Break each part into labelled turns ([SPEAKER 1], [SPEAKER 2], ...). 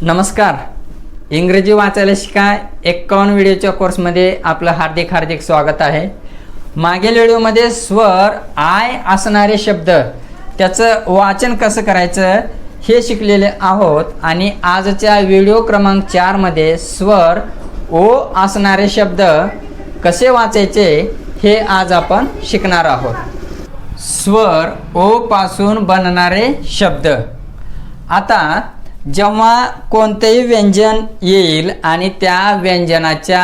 [SPEAKER 1] नमस्कार. इंग्रजी वाचायला शिकाय 51 व्हिडिओच्या कोर्समध्ये आपलं हार्दिक स्वागत आहे. मागील व्हिडिओमध्ये स्वर आय असणारे शब्द त्याचं वाचन कसं करायचं हे शिकलेले आहोत आणि आजच्या व्हिडिओ क्रमांक 4 मध्ये स्वर ओ असणारे शब्द कसे वाचायचे हे आज आपण शिकणार आहोत. स्वर ओ पासून बनणारे शब्द. आता जेव्हा कोणतेही व्यंजन येईल आणि त्या व्यंजनाच्या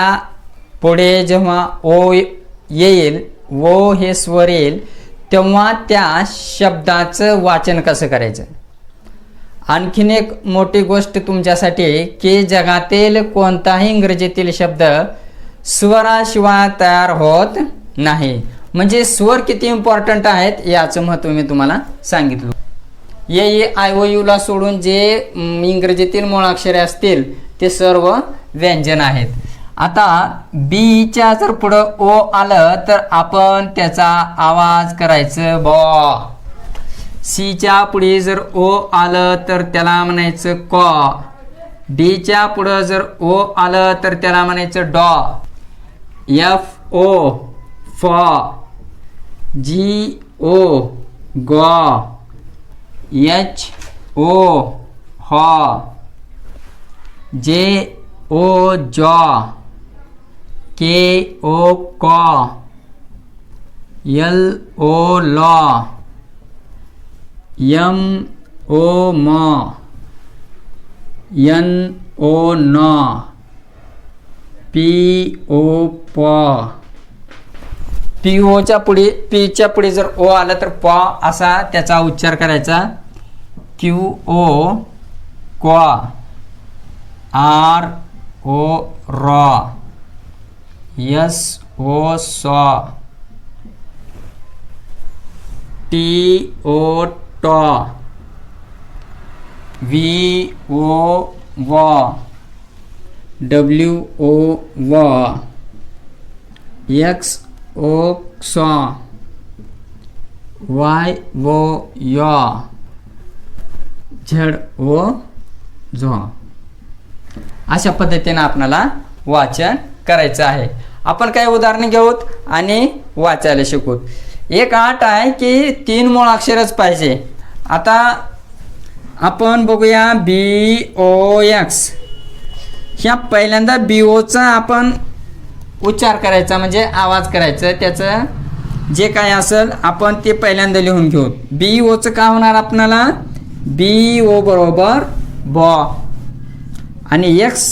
[SPEAKER 1] पुढे जेव्हा ओ येईल, ओ हे स्वर येईल, तेव्हा त्या शब्दाचं वाचन कसं करायचं. आणखीन एक मोठी गोष्ट तुमच्यासाठी की जगातील कोणताही इंग्रजीतील शब्द स्वराशिवाय तयार होत नाही. म्हणजे स्वर किती इम्पॉर्टंट आहेत याचं महत्त्व मी तुम्हाला सांगितलं. ये आय ओ यूला सोडून जे इंग्रजीतील मूळाक्षरे असतील ते सर्व व्यंजन आहेत. आता बीच्या जर पुढं ओ आलं तर आपण त्याचा आवाज करायचं बॉ. सीच्या पुढे जर ओ आलं तर त्याला म्हणायचं कॉ. डीच्या पुढं जर ओ आलं तर त्याला म्हणायचं डॉ. एफ ओ फॉ. जी ओ गॉ. एच ओ हॉ. जे ओ जॉ. के ओ कॉ. एल ओ लॉ. एम ओ मॉ. एन ओ नॉ. पी ओ पॉ. पी ओच्या पुढे पीच्या पुढे जर ओ आला तर पॉ असा त्याचा उच्चार करायचा. क्यू ओ क्वा. आर ओ रॉ. एस ओ सॉ. टी ओ टॉ. व्ही ओ वॉ. डब्ल्यू ओ वॉ. एक्स ओ सॉ. वाय वो यॉ. Z O झॉ. अशा पद्धतीने आपल्याला वाचन करायचं आहे. आपण काही उदाहरणे घेऊत आणि वाचायला शिकूत. एक अट आहे की 3 मूळाक्षरच पाहिजे. आता आपण बघूया बी ओ एक्स. ह्या पहिल्यांदा बी ओचा आपण उच्चार करायचा म्हणजे आवाज करायचं. त्याचं जे काय असेल आपण ते पहिल्यांदा लिहून घेऊ. बी ओचं काय होणार आपल्याला बी ओ बरोबर बॉ. आणि एक्स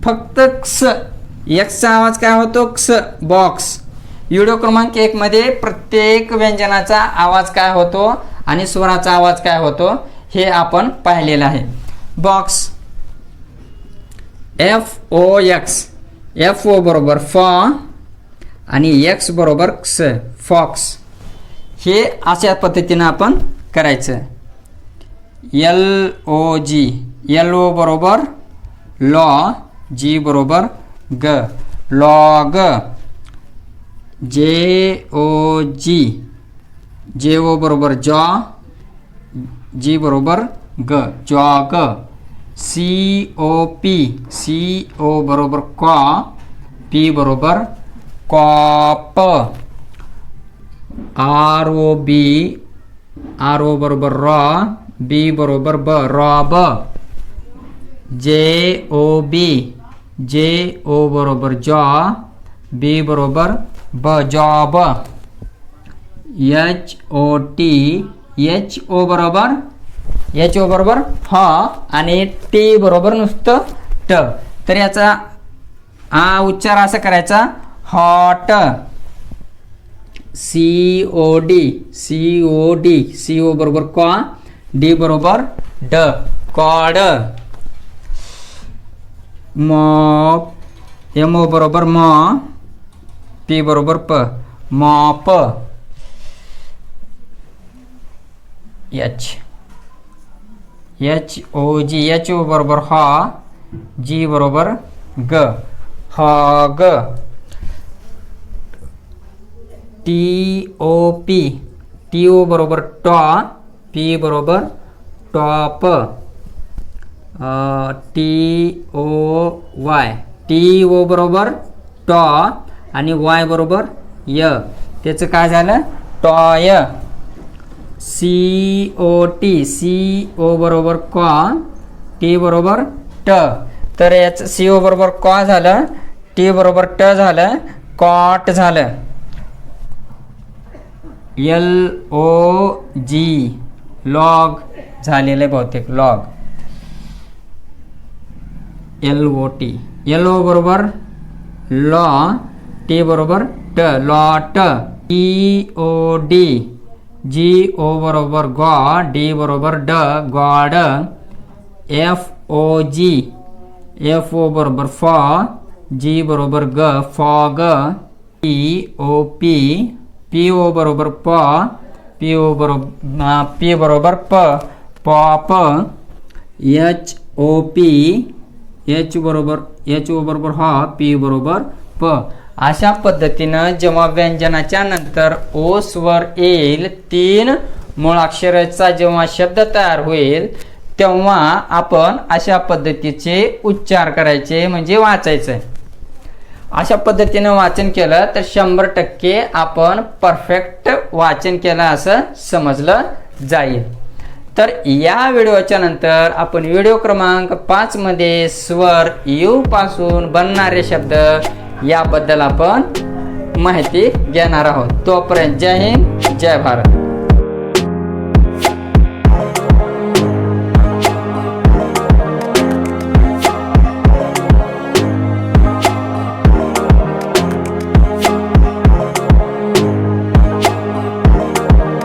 [SPEAKER 1] फक्त क्स. एक्सचा आवाज काय होतो क्स बॉक्स. व्हिडिओ क्रमांक 1 मध्ये प्रत्येक व्यंजनाचा आवाज काय होतो आणि स्वराचा आवाज काय होतो हे आपण पाहिलेलं आहे. Box. F O X. F O बरोबर फॉ आणि एक्स बरोबर क्स फॉक्स. हे अशा पद्धतीनं आपण करायचं. एल ओ जी. एल ओ बरोबर लॉ. जी बरोबर ग लॉग. जे ओ जी. जे ओ बरोबर जॉ. जी बरोबर ग jog. C O P. C O बरोबर कॉ. पी बरोबर cop. R O B. R O बरोबर रॉ. बी बरोबर ब रॉब. जे ओ बी. जे ओ बरोबर जॉ. बी बरोबर ब job. H O T. H O बरोबर एच ओ बरोबर ह आणि टी बरोबर नुसतं ट. तर याचा उच्चार असा करायचा hot. C O D. C O D. C O बरोबर क्वा. डी बरोबर ड कॉड. मॉप. एम ओ बरोबर म. पी बरोबर प mop. H. H O G. H O बरोबर ह. जी बरोबर ग hog. T O P. T O बरोबर टॉ. पी बरोबर टॉप. TOY, TO बरोबर टॉ आणि वाय बरोबर य, त्याचं काय झालं टॉय. COT, CO बरोबर कॉ, T बरोबर ट, तर याचं CO बरोबर कॉ झालं, T बरोबर ट झालं, कॉट झालं. LOG, लॉग झालेलं आहे बहुतेक, लॉग. LOT, LO बरोबर लॉ, T बरोबर ट, लॉट. EOD, GO बरोबर गॉ, D बरोबर ड, गॉड. FOG, FO बरोबर फॉ, G बरोबर ग, फॉग. POP, PO बरोबर प, P बरोबर प, पॉप. HOP, HO बरोबर ह, P बरोबर प. अशा पद्धतीनं जेव्हा व्यंजनाच्या नंतर ओ स्वर येईल, 3 मूळाक्षराचा जेव्हा शब्द तयार होईल तेव्हा आपण अशा पद्धतीचे उच्चार करायचे म्हणजे वाचायचं. अशा पद्धतीनं वाचन केलं तर 100% आपण परफेक्ट वाचन केलं असं समजलं जाईल. तर या व्हिडिओच्या नंतर आपण व्हिडिओ क्रमांक 5 मध्ये स्वर यू पासून बनणारे शब्द याबद्दल आपण माहिती घेणार आहोत. तोपर्यंत जय हिंद, जय भारत.